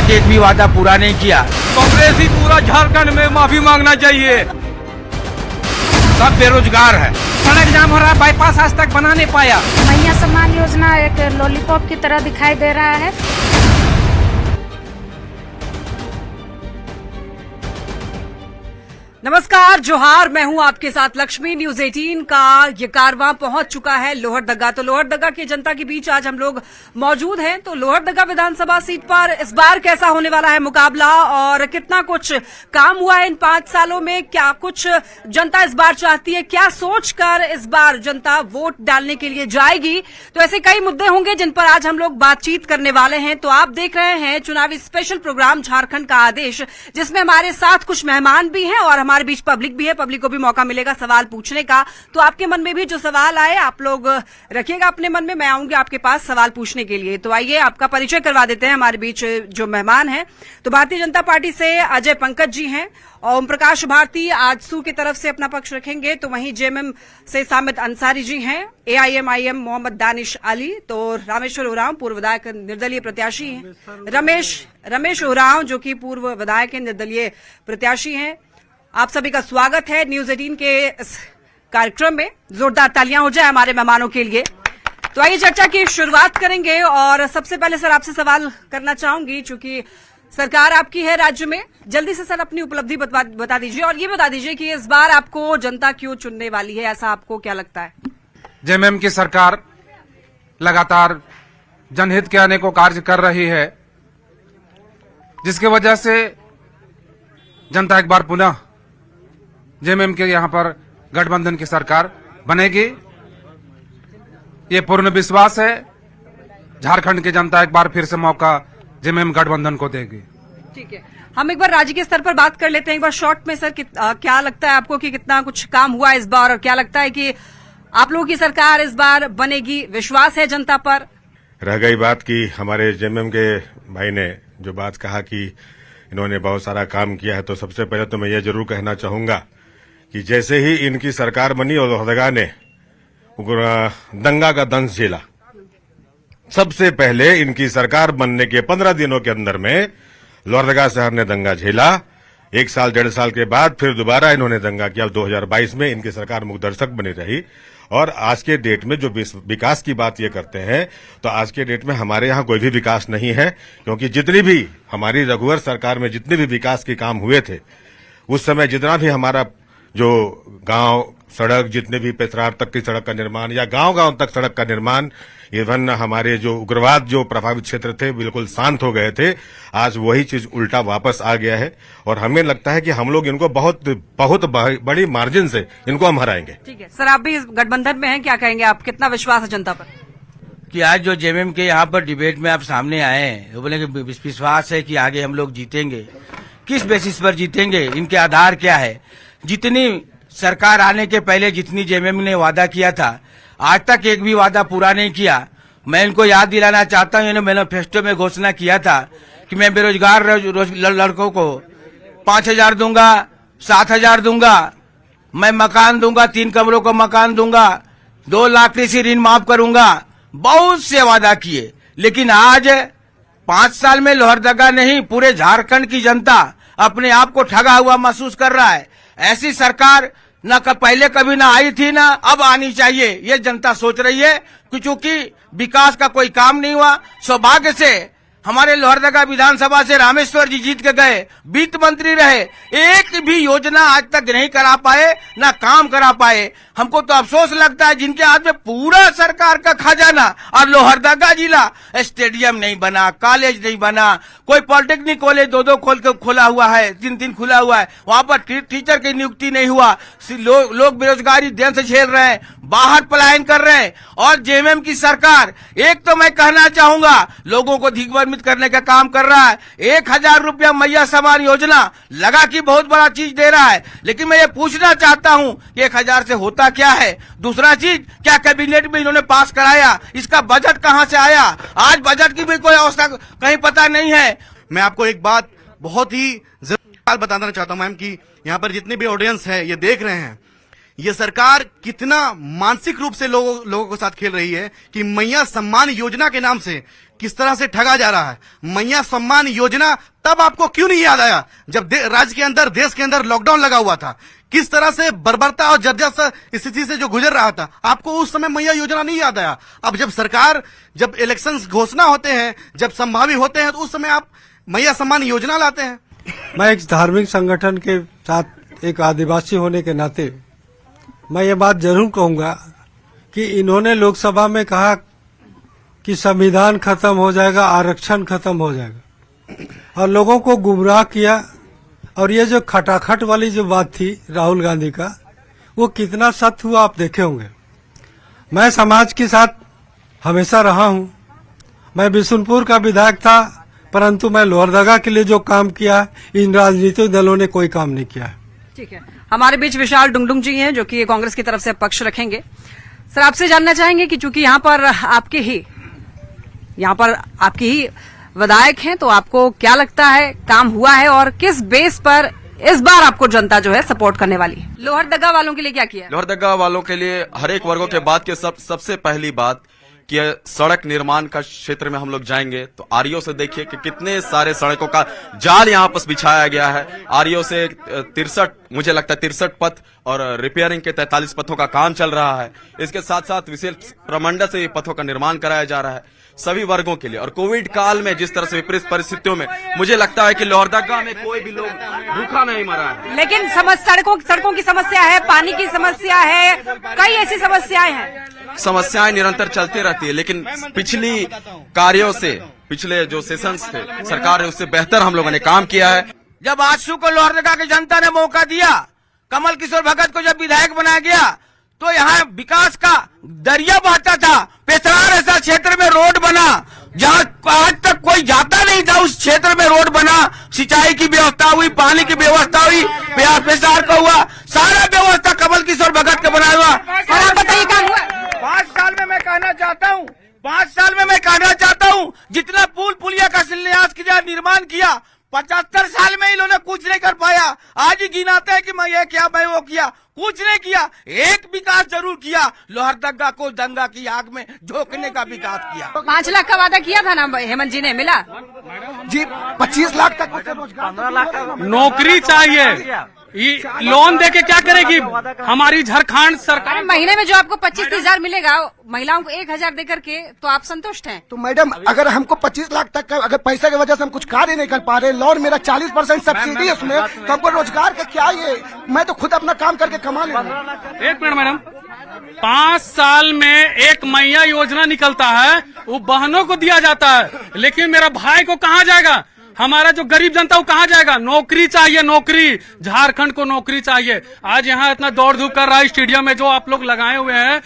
तक एक भी वादा पूरा नहीं किया। कांग्रेस ही पूरा झारखंड में माफी मांगना चाहिए। सब बेरोजगार है, सड़क जाम हो रहा है, बाईपास आज तक बना नहीं पाया। मैया सम्मान योजना एक लॉलीपॉप की तरह दिखाई दे रहा है। नमस्कार, जोहार। मैं हूं आपके साथ लक्ष्मी। न्यूज 18 का ये कारवां पहुंच चुका है लोहरदगा। तो लोहरदगा की जनता के बीच आज हम लोग मौजूद हैं। तो लोहरदगा विधानसभा सीट पर इस बार कैसा होने वाला है मुकाबला और कितना कुछ काम हुआ है इन 5 सालों में, क्या कुछ जनता इस बार चाहती है, क्या सोचकर इस बार जनता वोट डालने के लिए जाएगी। तो ऐसे कई मुद्दे होंगे जिन पर आज हम लोग बातचीत करने वाले हैं। तो आप देख रहे हैं चुनावी स्पेशल प्रोग्राम झारखंड का आदेश, जिसमें हमारे साथ कुछ मेहमान भी हैं और हमारे बीच पब्लिक भी है। पब्लिक को भी मौका मिलेगा सवाल पूछने का। तो आपके मन में भी जो सवाल आए आप लोग रखिएगा अपने मन में, मैं आऊंगी आपके पास सवाल पूछने के लिए। तो आइए आपका परिचय करवा देते हैं। हमारे बीच जो मेहमान हैं तो भारतीय जनता पार्टी से अजय पंकज जी हैं, ओम प्रकाश भारती आजसू की तरफ से अपना पक्ष रखेंगे। तो वहीं जेएमएम से सामिद अंसारी जी हैं, एआईएमआईएम मोहम्मद दानिश अली, तो रामेश्वर उरांव पूर्व विधायक निर्दलीय प्रत्याशी हैं, रमेश उरांव जो कि पूर्व विधायक निर्दलीय प्रत्याशी हैं। आप सभी का स्वागत है न्यूज 18 के इस कार्यक्रम में। जोरदार तालियां हो जाए हमारे मेहमानों के लिए। तो आइए चर्चा की शुरुआत करेंगे और सबसे पहले सर आपसे सवाल करना चाहूंगी, चूंकि सरकार आपकी है राज्य में। जल्दी से सर अपनी उपलब्धि बता दीजिए और ये बता दीजिए कि इस बार आपको जनता क्यों चुनने वाली है, ऐसा आपको क्या लगता है। जेएमएम की सरकार लगातार जनहित के अनेकों कार्य कर रही है, जिसकी वजह से जनता एक बार पुनः जेएमएम के यहां पर गठबंधन की सरकार बनेगी। ये पूर्ण विश्वास है। झारखंड की जनता एक बार फिर से मौका जेएमएम गठबंधन को देगी। ठीक है, हम एक बार राज्य के स्तर पर बात कर लेते हैं। एक बार शॉर्ट में सर क्या लगता है आपको कि कितना कुछ काम हुआ इस बार और क्या लगता है कि आप लोगों की सरकार इस बार बनेगी, विश्वास है जनता पर। रह गई बात की हमारे जेएमएम के भाई ने जो बात कहा कि इन्होंने बहुत सारा काम किया है, तो सबसे पहले तो मैं ये जरूर कहना चाहूंगा कि जैसे ही इनकी सरकार बनी और लोहरदगा ने दंगा का दंश झेला, सबसे पहले इनकी सरकार बनने के 15 दिनों के अंदर में लोहरदगा शहर ने दंगा झेला। 1 साल 1.5 साल के बाद फिर दोबारा इन्होंने दंगा किया। 2022 में इनकी सरकार मुखदर्शक बनी रही। और आज के डेट में जो विकास की बात ये करते हैं, तो आज के डेट में हमारे यहाँ कोई भी विकास नहीं है, क्योंकि जितनी भी हमारी रघुवर सरकार में जितने भी विकास के काम हुए थे, उस समय जितना भी हमारा जो गांव सड़क, जितने भी पेथरार तक की सड़क का निर्माण या गांव-गांव तक सड़क का निर्माण, इवन हमारे जो उग्रवाद जो प्रभावित क्षेत्र थे बिल्कुल शांत हो गए थे। आज वही चीज उल्टा वापस आ गया है और हमें लगता है कि हम लोग इनको बहुत बहुत बड़ी मार्जिन से इनको हम हराएंगे। ठीक है सर, आप भी गठबंधन में हैं, क्या कहेंगे आप, कितना विश्वास है जनता पर कि आज जो जेएमएम के यहाँ पर डिबेट में आप सामने आए हैं, वो बोले कि विश्वास है कि आगे हम लोग जीतेंगे। किस बेसिस पर जीतेंगे, इनके आधार क्या है। जितनी सरकार आने के पहले जितनी जेएमएम ने वादा किया था, आज तक एक भी वादा पूरा नहीं किया। मैं इनको याद दिलाना चाहता हूँ, इन्होंने मैनिफेस्टो में घोषणा किया था कि मैं बेरोजगार लड़कों को 5,000 दूंगा, 7,000 दूंगा, मैं मकान दूंगा, 3 कमरों को मकान दूंगा, 2 लाख कृषि ऋण माफ करूंगा। बहुत से वादा किए, लेकिन आज 5 साल में लोहरदगा नहीं पूरे झारखंड की जनता अपने आप को ठगा हुआ महसूस कर रहा है। ऐसी सरकार न पहले कभी ना आई थी, ना अब आनी चाहिए, ये जनता सोच रही है। क्योंकि विकास का कोई काम नहीं हुआ। सौभाग्य से हमारे लोहरदगा विधानसभा से रामेश्वर जी जीत के गए, वित्त मंत्री रहे, एक भी योजना आज तक नहीं करा पाए, ना काम करा पाए। हमको तो अफसोस लगता है जिनके हाथ में पूरा सरकार का खजाना और लोहरदगा जिला, स्टेडियम नहीं बना, कॉलेज नहीं बना, कोई पॉलिटेक्निक कॉलेज 2-2 खोला हुआ है, 3-3 खुला हुआ है, वहां पर टीचर की नियुक्ति नहीं हुआ। लोग बेरोजगारी दिन से झेल रहे हैं, बाहर पलायन कर रहे हैं। और जेएमएम की सरकार, एक तो मैं कहना चाहूंगा, लोगों को दिग्भ्रमित करने का काम कर रहा है। 1,000 रुपया मैया सम्मान योजना लगा कि बहुत बड़ा चीज दे रहा है, लेकिन मैं ये पूछना चाहता हूं कि 1,000 से होता क्या है। दूसरा चीज, क्या कैबिनेट में इन्होंने पास कराया, इसका बजट कहां से आया। आज बजट की भी कोई अवस्था कहीं पता नहीं है। मैं आपको एक बात बहुत ही जरूरी बताना चाहता हूं मैम, कि यहाँ पर जितने भी ऑडियंस है ये देख रहे हैं ये सरकार कितना मानसिक रूप से लोगों के साथ खेल रही है कि मैया सम्मान योजना के नाम से किस तरह से ठगा जा रहा है। मैया सम्मान योजना तब आपको क्यों नहीं याद आया जब राज्य के अंदर, देश के अंदर लॉकडाउन लगा हुआ था, किस तरह से बर्बरता और जर्जर स्थिति से जो गुजर रहा था, आपको उस समय मैया योजना नहीं याद आया। अब जब सरकार, जब इलेक्शंस घोषणा होते हैं, जब संभावित होते हैं, तो उस समय आप मैया सम्मान योजना लाते हैं। मैं एक धार्मिक संगठन के साथ एक आदिवासी होने के नाते मैं ये बात जरूर कहूंगा कि इन्होंने लोकसभा में कहा कि संविधान खत्म हो जाएगा, आरक्षण खत्म हो जाएगा, और लोगों को गुमराह किया। और ये जो खटाखट वाली जो बात थी राहुल गांधी का, वो कितना सत्य हुआ आप देखे होंगे। मैं समाज के साथ हमेशा रहा हूं। मैं बिशुनपुर का विधायक था, परंतु मैं लोहरदगा के लिए जो काम किया, इन राजनीतिक दलों ने कोई काम नहीं किया है। ठीक है, हमारे बीच विशाल डुंगडुंग जी हैं जो कि कांग्रेस की तरफ से पक्ष रखेंगे। सर, आपसे जानना चाहेंगे कि चूंकि यहाँ पर आपके ही विधायक हैं, तो आपको क्या लगता है काम हुआ है और किस बेस पर इस बार आपको जनता जो है सपोर्ट करने वाली है? लोहरदगा वालों के लिए क्या किया? लोहरदगा वालों के लिए हर एक वर्गों के बाद के सबसे पहली बात कि सड़क निर्माण का क्षेत्र में हम लोग जाएंगे तो आरईओ से देखिए कि कितने सारे सड़कों का जाल यहाँ पर बिछाया गया है। आरईओ से 63, मुझे लगता है 63 पथ और रिपेयरिंग के 43 पथों का काम चल रहा है। इसके साथ साथ विशेष प्रमंडल से पथों का निर्माण कराया जा रहा है सभी वर्गों के लिए। और कोविड काल में जिस तरह से विपरीत परिस्थितियों में मुझे लगता है कि लोहरदगा में कोई भी लोग भूखा नहीं मरा है। लेकिन सड़कों की समस्या है, पानी की समस्या है, कई ऐसी समस्याएं हैं। समस्याएं निरंतर चलती रहती है, लेकिन पिछली कार्यों से, पिछले जो सेशंस थे सरकार ने, उससे बेहतर हम लोगों ने काम किया है। जब आजसू को लोहरदगा की जनता ने मौका दिया, कमल किशोर भगत को जब विधायक बनाया गया, तो यहाँ विकास का दरिया बहता था। पेथरार ऐसा क्षेत्र में रोड बना जहाँ आज तक कोई जाता नहीं था, उस क्षेत्र में रोड बना, सिंचाई की व्यवस्था हुई, पानी की व्यवस्था हुई, पेशार का हुआ, सारा व्यवस्था कमल किशोर भगत का बनाया हुआ। आप बताइए क्या हुआ? 5 साल में मैं कहना चाहता हूँ जितना पुल पुलिया का शिलान्यास किया, निर्माण किया, 75 साल में इन्होंने कुछ नहीं कर पाया। आज ही गिनाते हैं कि मैं ये किया, मैं वो किया, कुछ नहीं किया। एक विकास जरूर किया, लोहरदगा को दंगा की आग में झोंकने का विकास किया। 5 लाख का वादा किया था ना हेमंत जी ने, मिला जी 25 लाख तक रोजगार, 15 लाख का नौकरी चाहिए। लोन देके क्या करेगी हमारी झारखंड सरकार? महीने में जो आपको 25,000 मिलेगा, महिलाओं को 1,000 देकर के, तो आप संतुष्ट हैं? तो मैडम अगर हमको 25 लाख तक का अगर पैसा की वजह से हम कुछ कार्य नहीं कर पा रहे, लोन मेरा 40% सब्सिडी है उसमें, तो हमको रोजगार का क्या ये, मैं तो खुद अपना काम करके कमा लूंगा। एक मिनट मैडम, 5 साल में एक मैया योजना निकलता है, वो बहनों को दिया जाता है, लेकिन मेरा भाई को कहाँ जाएगा? हमारा जो गरीब जनता वो कहाँ जाएगा? नौकरी चाहिए, नौकरी, झारखंड को नौकरी चाहिए। आज यहाँ इतना दौड़ धूप कर रहा है स्टेडियम में, जो आप लोग लगाए हुए हैं,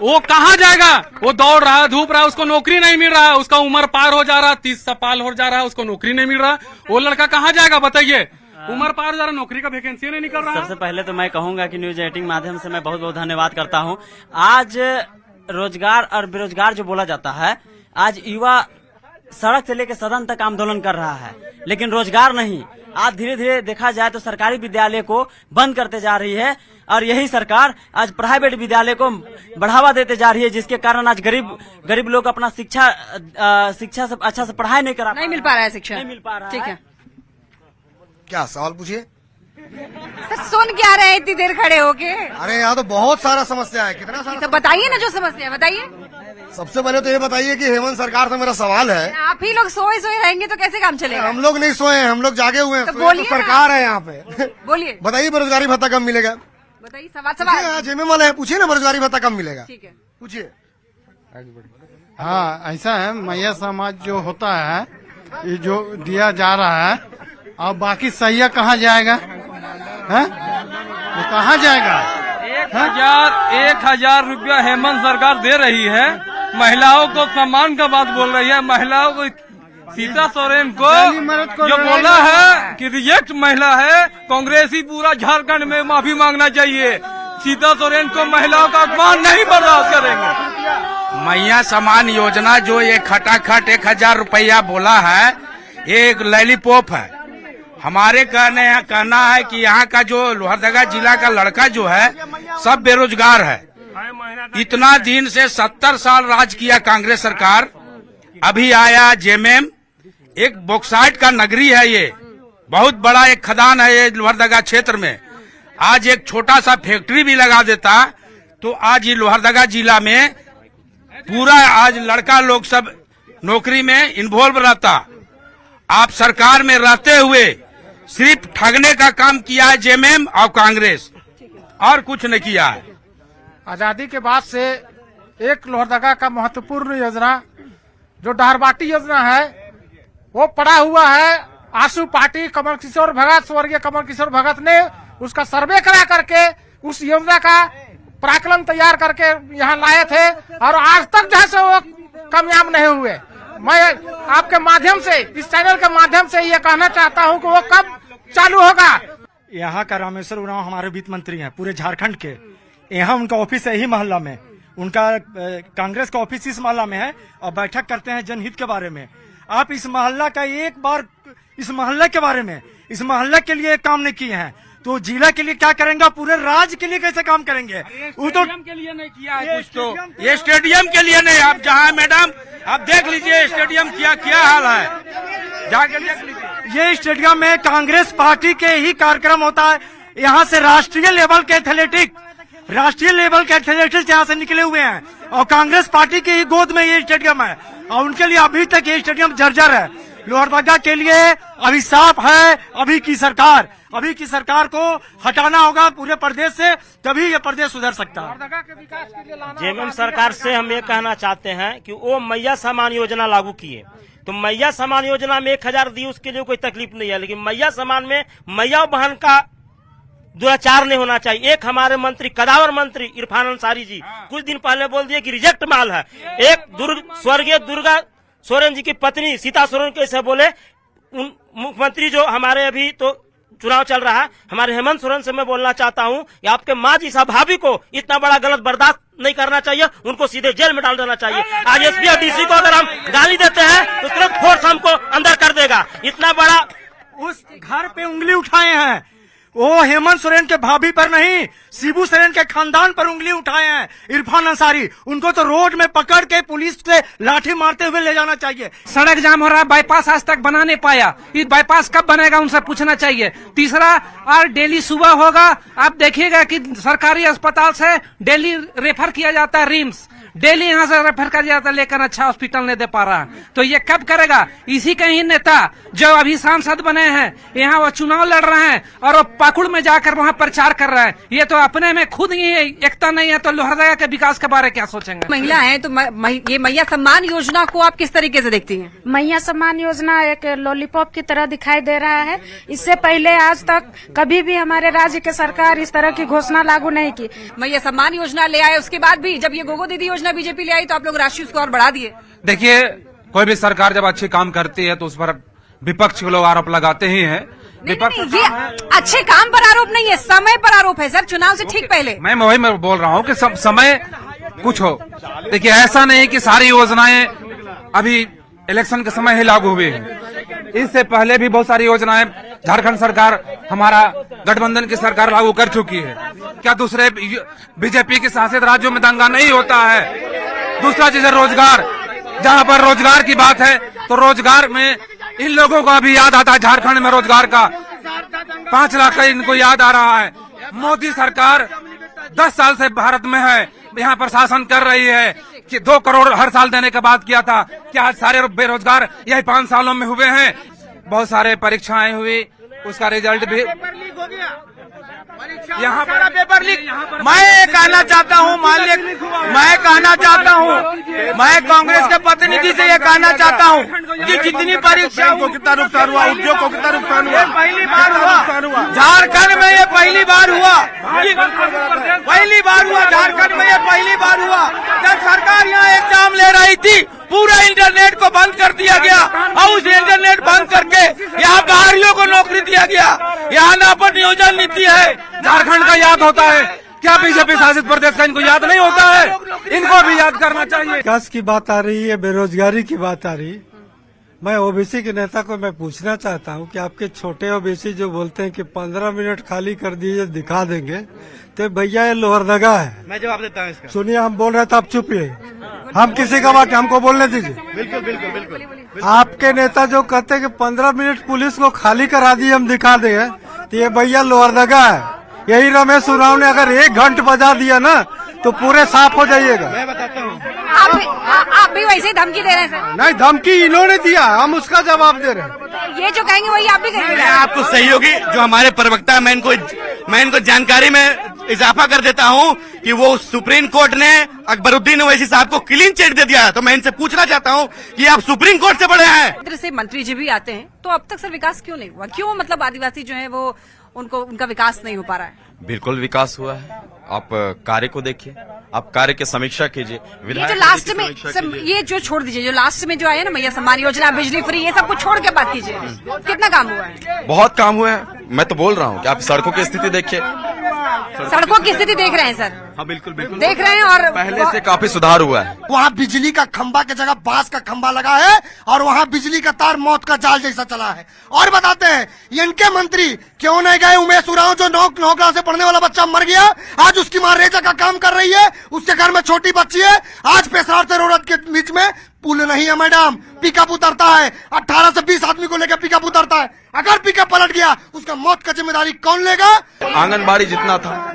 वो कहाँ जाएगा? वो दौड़ रहा है, धूप रहा है, उसको नौकरी नहीं मिल रहा है, उसका उम्र पार हो जा रहा है, 30 साल हो जा रहा है, उसको नौकरी नहीं मिल रहा, वो लड़का कहाँ जाएगा बताइए? उम्र पार हो जा रहा, नौकरी का वैकेंसी नहीं निकल रहा। सबसे पहले तो मैं कहूंगा कि न्यूज 18 माध्यम से मैं बहुत बहुत धन्यवाद करता हूं। आज रोजगार और बेरोजगार जो बोला जाता है, आज युवा सड़क से लेकर सदन तक आंदोलन कर रहा है, लेकिन रोजगार नहीं। आज धीरे धीरे देखा जाए तो सरकारी विद्यालय को बंद करते जा रही है, और यही सरकार आज प्राइवेट विद्यालय को बढ़ावा देते जा रही है, जिसके कारण आज गरीब लोग अपना शिक्षा से अच्छा से पढ़ाई नहीं करा, नहीं मिल पा रहा है शिक्षा, नहीं मिल पा रहा है। ठीक है, क्या सवाल पूछिए? सुन क्या रहे इतनी देर खड़े होके? अरे यहाँ तो बहुत सारा समस्या है, कितना सारा। तो बताइए ना जो समस्या है, बताइए। सबसे पहले तो ये बताइए कि हेमंत सरकार से मेरा सवाल है, आप ही लोग सोए रहेंगे तो कैसे काम चलेगा? हम लोग नहीं सोए हैं, हम लोग जागे हुए हैं। तो बोलिए, सरकार है यहाँ पे। बोलिए, बताइए बेरोजगारी भत्ता कब मिलेगा? बताइए, सवाल जेमे वाले है, पूछिए ना बेरोजगारी भत्ता कब मिलेगा? ठीक है, पूछिए। हाँ, ऐसा है, मैया समाज जो होता है, ये जो दिया जा रहा है, और बाकी सैया कहाँ जाएगा? है? वो कहाँ जाएगा? 1,000 रुपया हेमंत सरकार दे रही है, महिलाओं को सम्मान का बात बोल रही है। महिलाओं को, सीता सोरेन को जो बोला है कि रिजेक्ट महिला है, कांग्रेसी पूरा झारखंड में माफी मांगना चाहिए। सीता सोरेन को महिलाओं का अपमान नहीं बर्दाश्त करेंगे। मैया सम्मान योजना जो ये खटाखट 1,000 रुपया बोला है, ये एक लैलीपॉप है। हमारे कहना है कि यहाँ का जो लोहरदगा जिला का लड़का जो है सब बेरोजगार है। इतना दिन से 70 साल राज किया कांग्रेस सरकार, अभी आया जेएमएम, एक बॉक्साइट का नगरी है ये, बहुत बड़ा एक खदान है ये लोहरदगा क्षेत्र में। आज एक छोटा सा फैक्ट्री भी लगा देता तो आज ये लोहरदगा जिला में पूरा आज लड़का लोग सब नौकरी में इन्वॉल्व रहता। आप सरकार में रहते हुए सिर्फ ठगने का काम किया है जेएमएम और कांग्रेस, और कुछ नहीं किया है। आजादी के बाद से एक लोहरदगा का महत्वपूर्ण योजना जो डहरबाटी योजना है वो पड़ा हुआ है। आशु पार्टी कमल किशोर भगत, स्वर्गीय कमल किशोर भगत ने उसका सर्वे करा करके उस योजना का प्राकलन तैयार करके यहाँ लाए थे और आज तक जो है सो वो कामयाब नहीं हुए। मैं आपके माध्यम से, इस चैनल के माध्यम से ये कहना चाहता हूँ कि वो कब चालू होगा। यहाँ का रामेश्वर उरांव हमारे वित्त मंत्री हैं पूरे झारखंड के। यहाँ उनका ऑफिस है, यही मोहल्ला में उनका कांग्रेस का ऑफिस इस मोहल्ला में है और बैठक करते हैं जनहित के बारे में। आप इस मोहल्ला का एक बार, इस मोहल्ले के बारे में, इस मोहल्ले के लिए काम नहीं किए हैं तो जिला के लिए क्या करेंगे, पूरे राज्य के लिए कैसे काम करेंगे? वो तो के लिए नहीं किया है कुछ, तो ये स्टेडियम के लिए नहीं। आप जहाँ मैडम आप देख लीजिए स्टेडियम क्या हाल है, जाके देख लीजिए। ये स्टेडियम में कांग्रेस पार्टी के ही कार्यक्रम होता है। यहाँ से राष्ट्रीय लेवल के एथलेटिक्स यहाँ से निकले हुए हैं और कांग्रेस पार्टी की ही गोद में ये स्टेडियम है और उनके लिए अभी तक ये स्टेडियम जर्जर है। लोहरदगा के लिए अभिशाप है अभी की सरकार को हटाना होगा पूरे प्रदेश से, तभी ये प्रदेश सुधर सकता है। जेएमएम सरकार से हम ये कहना चाहते हैं कि वो मैया सम्मान योजना लागू किए, तो मैया सम्मान योजना में 1000 दी, उसके लिए कोई तकलीफ नहीं है, लेकिन मैया सम्मान में मैया बहन का दुराचार नहीं होना चाहिए। एक हमारे मंत्री, कदावर मंत्री इरफान अंसारी जी कुछ दिन पहले बोल दिए कि रिजेक्ट माल है। एक स्वर्गीय दुर्गा सोरेन जी की पत्नी सीता सोरेन कैसे बोले, उन मुख्यमंत्री जो हमारे अभी तो चुनाव चल रहा है, हमारे हेमंत सोरेन से मैं बोलना चाहता हूं कि आपके माँ जी सा भाभी को इतना बड़ा गलत बर्दाश्त नहीं करना चाहिए, उनको सीधे जेल में डाल देना चाहिए। आज एसपी और डीसी को अगर हम गाली देते हैं तो तुरंत फोर्स हमको अंदर कर देगा। इतना बड़ा उस घर पे उंगली उठाए हैं, वो हेमंत सोरेन के भाभी पर नहीं, शिबू सोरेन के खानदान पर उंगली उठाए हैं इरफान अंसारी। उनको तो रोड में पकड़ के पुलिस से लाठी मारते हुए ले जाना चाहिए। सड़क जाम हो रहा है, बाईपास आज तक बना नहीं पाया। ये बाईपास कब बनेगा उनसे पूछना चाहिए। तीसरा, और डेली सुबह होगा, आप देखिएगा कि सरकारी अस्पताल से डेली रेफर किया जाता है रिम्स, डेली यहाँ से रेफर कर जाता है, लेकिन अच्छा हॉस्पिटल नहीं दे पा रहा। तो ये कब करेगा? इसी के ही नेता जो अभी सांसद बने हैं, यहाँ वो चुनाव लड़ रहे हैं और वो पाकुड़ में जाकर वहाँ प्रचार कर रहे हैं। ये तो अपने में खुद ही एकता नहीं है, तो लोहरदगा के विकास के बारे क्या सोचेंगे? महिला है तो ये मैया सम्मान योजना को आप किस तरीके से देखती हैं? मैया सम्मान योजना एक लॉलीपॉप की तरह दिखाई दे रहा है। इससे पहले आज तक कभी भी हमारे राज्य के सरकार इस तरह की घोषणा लागू नहीं की। मैया सम्मान योजना ले आए, उसके बाद भी जब ये गोगो दीदी योजना बीजेपी ले आई तो आप लोग राशि उसको और बढ़ा दिए। देखिए, कोई भी सरकार जब अच्छी काम करती है तो उस पर विपक्ष के लोग आरोप लगाते ही हैं। नहीं, ये अच्छे काम पर आरोप नहीं है, समय पर आरोप है सर, चुनाव से ठीक पहले। मैं वही बोल रहा हूँ कि सब समय कुछ हो। देखिए, ऐसा नहीं कि सारी योजनाएं अभी इलेक्शन के समय ही लागू हुई हैं। इससे पहले भी बहुत सारी योजनाएं झारखंड सरकार, हमारा गठबंधन की सरकार लागू कर चुकी है। क्या दूसरे बीजेपी के शासित राज्यों में दंगा नहीं होता है? दूसरा चीज है रोजगार। जहाँ पर रोजगार की बात है तो रोजगार में इन लोगों को अभी याद आता है, झारखंड में रोजगार का 5 लाख का इनको याद आ रहा है। मोदी सरकार 10 साल से भारत में है, यहाँ पर शासन कर रही है कि 2 करोड़ हर साल देने का बात किया था। क्या आज सारे बेरोजगार यही 5 सालों में हुए हैं? बहुत सारे परीक्षाएं हुई, उसका रिजल्ट भी यहाँ पर पेपर लीक। मैं कहना चाहता हूँ, मैं कांग्रेस के प्रतिनिधि से ये कहना चाहता हूँ कि जितनी परीक्षा को कितना नुकसान हुआ, उद्योग को कितना नुकसान हुआ, पहली बार हुआ झारखंड में, ये पहली बार हुआ झारखंड में, ये पहली बार हुआ जब सरकार यहाँ एग्जाम ले रही थी, पूरा इंटरनेट को बंद कर दिया गया और उस इंटरनेट बंद करके यहाँ बाहरियों को नौकरी दिया गया। यहाँ नापट नियोजन नीति है, झारखंड का याद होता है। क्या बीजेपी शासित प्रदेश का इनको याद नहीं होता है? इनको भी याद करना चाहिए। विकास की बात आ रही है, बेरोजगारी की बात आ रही, मैं ओबीसी के नेता को मैं पूछना चाहता हूं कि आपके छोटे ओबीसी जो बोलते हैं कि 15 मिनट खाली कर दीजिए दिखा देंगे, तो भैया ये लोहरदगा है। मैं जवाब देता हूँ इसका। सुनिए, हम बोल रहे थे, आप चुप रहिए, हम किसी का बात हमको बोलने दीजिए। बिल्कुल बिल्कुल बिल्कुल। आपके नेता जो कहते हैं कि 15 मिनट पुलिस को खाली करा दिए हम दिखा देंगे, तो ये भैया लोहरदगा है। यही रमेश उरांव ने अगर 1 घंटा बजा दिया ना तो पूरे साफ हो जाइएगा। मैं बताता हूँ। आप भी वैसे ही धमकी दे रहे हैं सर? नहीं, धमकी इन्होंने दिया, हम उसका जवाब दे रहे हैं। ये जो कहेंगे वही आप भी कहेंगे? मैं आपको सहयोगी जो हमारे प्रवक्ता है, मैं इनको जानकारी में इजाफा कर देता हूं कि वो सुप्रीम कोर्ट ने अकबरुद्दीन ओवैसी साहब को क्लीन चिट दे दिया है। तो मैं इनसे पूछना चाहता हूं कि आप सुप्रीम कोर्ट से बड़े हैं। इधर से मंत्री जी भी आते हैं, तो अब तक सर विकास क्यों नहीं हुआ? क्यों मतलब आदिवासी जो है वो उनका विकास नहीं हो पा रहा है? बिल्कुल विकास हुआ है। आप कार्य को देखिए, आप कार्य की समीक्षा कीजिए। ये जो लास्ट में सब ये जो छोड़ दीजिए, जो लास्ट में जो आया ना मैया सम्मान योजना, बिजली फ्री, ये सब कुछ छोड़ के बात कीजिए। कितना काम हुआ है? बहुत काम हुआ है। मैं तो बोल रहा हूँ कि आप सड़कों की स्थिति देखिए। सड़कों की स्थिति देख रहे हैं सर? हाँ बिल्कुल बिल्कुल देख रहे हैं। और पहले से काफी सुधार हुआ है। वहाँ बिजली का खंभा की जगह बांस का खंभा लगा है और वहाँ बिजली का तार मौत का जाल जैसा चला है। और बताते हैं इनके मंत्री क्यों नहीं गए उमेश उरांव, जो 9 क्लास से पढ़ने वाला बच्चा मर गया, आज उसकी माँ रेजा का काम कर रही है, उसके घर में छोटी बच्ची है, आज पेशाब से रोड के बीच में पुल नहीं है मैडम, पिकअप उतरता है, 18 से 20 आदमी को लेकर पिकअप उतरता है। अगर पिकअप पलट गया उसका मौत का जिम्मेदारी कौन लेगा? आंगनबाड़ी जितना था,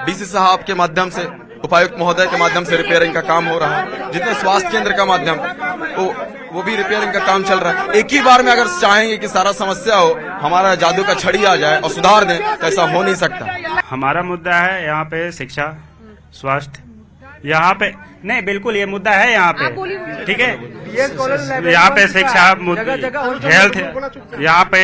डीसी साहब के माध्यम से, उपायुक्त महोदय के माध्यम से रिपेयरिंग का काम हो रहा है। जितने स्वास्थ्य केंद्र का माध्यम वो भी रिपेयरिंग का काम चल रहा है। एक ही बार में अगर चाहेंगे कि सारा समस्या हो, हमारा जादू का छड़ी आ जाए और सुधार दें, तो ऐसा हो नहीं सकता। हमारा मुद्दा है यहाँ पे शिक्षा, स्वास्थ्य, यहाँ पे नहीं, बिल्कुल ये मुद्दा है यहाँ पे, ठीक है। यहाँ पे शिक्षा, हेल्थ, यहाँ पे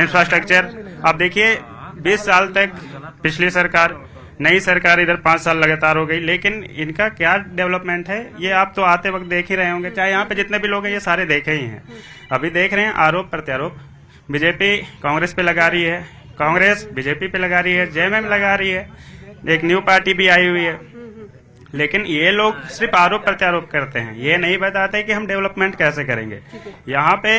इंफ्रास्ट्रक्चर। अब देखिए 20 साल तक पिछली सरकार, नई सरकार इधर 5 साल लगातार हो गई, लेकिन इनका क्या डेवलपमेंट है ये आप तो आते वक्त देख ही रहे होंगे। चाहे यहाँ पे जितने भी लोग हैं ये सारे देखे ही हैं। अभी देख रहे हैं आरोप प्रत्यारोप, बीजेपी कांग्रेस पे लगा रही है, कांग्रेस बीजेपी पे लगा रही है, जेएमएम लगा रही है, एक न्यू पार्टी भी आई हुई है। लेकिन ये लोग सिर्फ आरोप प्रत्यारोप करते हैं, ये नहीं बताते कि हम डेवलपमेंट कैसे करेंगे। यहाँ पे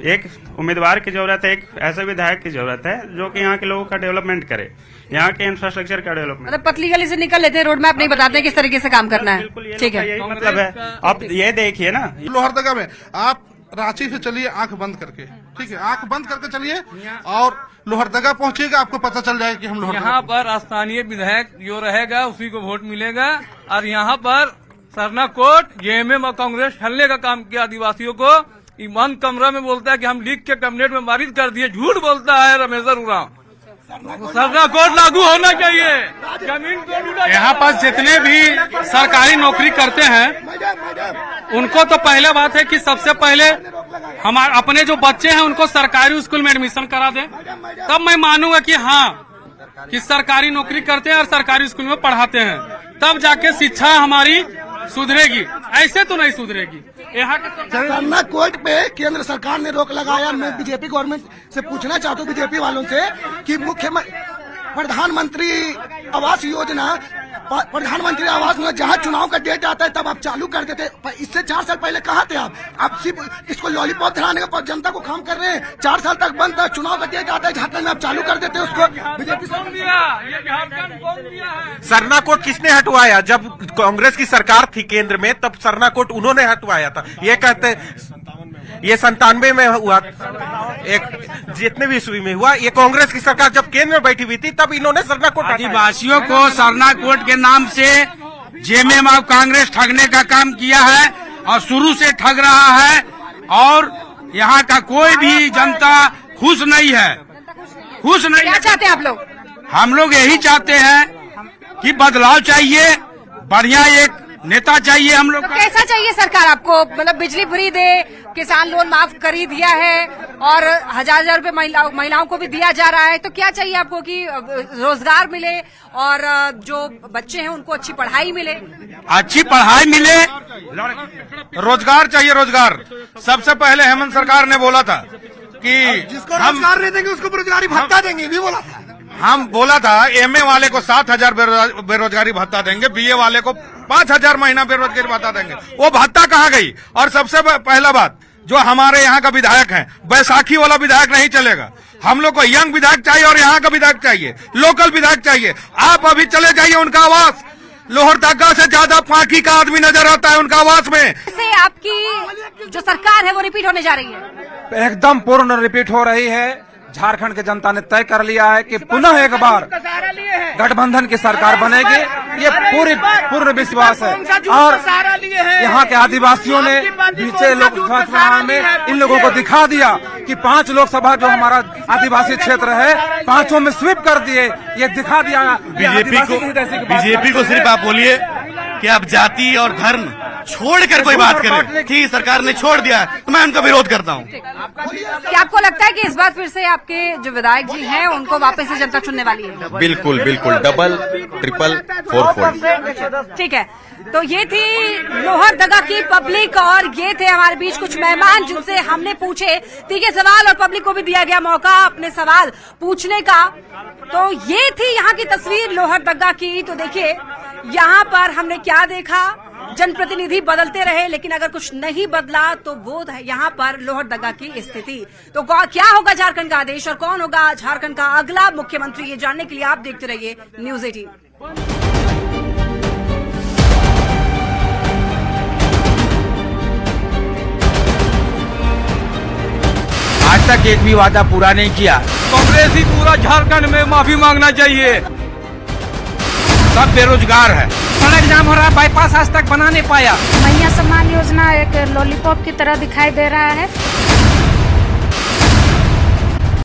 एक उम्मीदवार की जरूरत है, एक ऐसे विधायक की जरूरत है जो कि यहाँ के लोगों का डेवलपमेंट करे, यहाँ के इंफ्रास्ट्रक्चर का डेवलपमेंट। मतलब पतली गली से निकल लेते हैं, रोड मैप नहीं बताते किस तरीके से काम करना है। ठीक है, यही मतलब है। अब ये देखिए ना, लोहरदगा में आप रांची से चलिए आंख बंद करके, ठीक है, आंख बंद करके चलिए और लोहरदगा पहुंचिएगा, आपको पता चल जाएगा कि हम लोहरदगा। यहाँ पर स्थानीय विधायक जो रहेगा उसी को वोट मिलेगा। और यहाँ पर सरना कोट, जेएमएम और कांग्रेस छलने का काम किया आदिवासियों को। ईमान कमरा में बोलता है कि हम लीग के कैबिनेट में पारित कर दिए, झूठ बोलता है रमेश उरांव। सरना कोट लागू होना चाहिए, जमीन को। यहाँ पर जितने भी सरकारी नौकरी करते हैं उनको तो पहले बात है कि सबसे पहले हमारे अपने जो बच्चे हैं उनको सरकारी स्कूल में एडमिशन करा दें, तब मैं मानूंगा कि हाँ कि सरकारी नौकरी करते हैं और सरकारी स्कूल में पढ़ाते हैं, तब जाके शिक्षा हमारी सुधरेगी, ऐसे तो नहीं सुधरेगी। यहाँ सरना कोर्ट पे केंद्र सरकार ने रोक लगाया। मैं बीजेपी गवर्नमेंट से पूछना चाहता हूँ, बीजेपी वालों से, कि प्रधानमंत्री आवास योजना, प्रधानमंत्री आवास में जहाँ चुनाव का डेट आता है तब आप चालू कर देते। इससे 4 साल पहले कहाँ थे आप सिर्फ इसको लॉलीपॉप दिलाने का जनता को काम कर रहे हैं। 4 साल तक बंद था, चुनाव का डेट आता है झारखंड में आप चालू कर देते उसको। बीजेपी सरना कोट किसने हटवाया? जब कांग्रेस की सरकार थी केंद्र में तब सरना कोट उन्होंने हटवाया था। ये कहते ये 97 में हुआ, एक जितने भी ईस्वी में हुआ, ये कांग्रेस की सरकार जब केंद्र में बैठी हुई थी तब इन्होंने सरना कोट। आदिवासियों को सरना कोट के नाम से जेएमएम और कांग्रेस ठगने का काम किया है और शुरू से ठग रहा है। और यहाँ का कोई भी जनता खुश नहीं है, खुश नहीं। क्या चाहते हैं आप लोग? हम लोग यही चाहते हैं कि बदलाव चाहिए, बढ़िया एक नेता चाहिए हम लोग। तो कैसा चाहिए सरकार आपको? मतलब बिजली फ्री दे, किसान लोन माफ कर ही दिया है और 1000 रुपए महिलाओं को भी दिया जा रहा है, तो क्या चाहिए आपको कि रोजगार मिले और जो बच्चे हैं उनको अच्छी पढ़ाई मिले? अच्छी पढ़ाई मिले, रोजगार चाहिए, रोजगार। सबसे पहले हेमंत सरकार ने बोला था कि जिसको रोजगार नहीं देंगे उसको बेरोजगारी भत्ता देंगे, भी बोला था। हम बोला था एमए वाले को 7000 बेरोजगारी भत्ता देंगे, बीए वाले को 5000 महीना बेरोजगारी भत्ता देंगे। वो भत्ता कहाँ गई? और सबसे पहला बात, जो हमारे यहाँ का विधायक है, बैसाखी वाला विधायक नहीं चलेगा। हम लोग को यंग विधायक चाहिए और यहाँ का विधायक चाहिए, लोकल विधायक चाहिए। आप अभी चले जाइए उनका आवास, लोहरदगा से ज्यादा पाखी का आदमी नजर आता है उनका आवास में। से आपकी जो सरकार है वो रिपीट होने जा रही है? एकदम पूर्ण रिपीट हो रही है। झारखंड की जनता ने तय कर लिया है कि पुनः एक बार गठबंधन की सरकार बनेगी, ये पूर्ण विश्वास है। और यहाँ के आदिवासियों ने बीते लोकसभा चुनाव में इन लोगों को दिखा दिया कि 5 लोकसभा जो हमारा आदिवासी क्षेत्र है, 5 में स्वीप कर दिए। ये दिखा दिया बीजेपी को सिर्फ आप बोलिए कि आप जाति और धर्म छोड़कर कोई बात करें। ठीक, सरकार ने छोड़ दिया है तो मैं उनका विरोध करता हूँ। क्या आपको लगता है कि इस बार फिर से आपके जो विधायक जी हैं उनको वापस से जनता चुनने वाली है? बिल्कुल बिल्कुल, डबल ट्रिपल 4-4। ठीक है, तो ये थी लोहरदगा की पब्लिक और ये थे हमारे बीच कुछ मेहमान जिनसे हमने पूछे तीखे सवाल और पब्लिक को भी दिया गया मौका अपने सवाल पूछने का। तो ये थी यहाँ की तस्वीर लोहरदगा की। तो देखिए यहाँ पर हमने क्या देखा, जनप्रतिनिधि बदलते रहे लेकिन अगर कुछ नहीं बदला तो वो है यहाँ पर लोहरदगा की स्थिति। तो क्या होगा झारखंड का आदेश और कौन होगा झारखंड का अगला मुख्यमंत्री, ये जानने के लिए आप देखते रहिए न्यूज़ 18। आज तक एक भी वादा पूरा नहीं किया। कांग्रेस ही पूरा झारखंड में माफी मांगना चाहिए। सब बेरोजगार है, सड़क जाम हो रहा है, बाईपास आज तक बना नहीं पाया। मैया सम्मान योजना एक लॉलीपॉप की तरह दिखाई दे रहा है।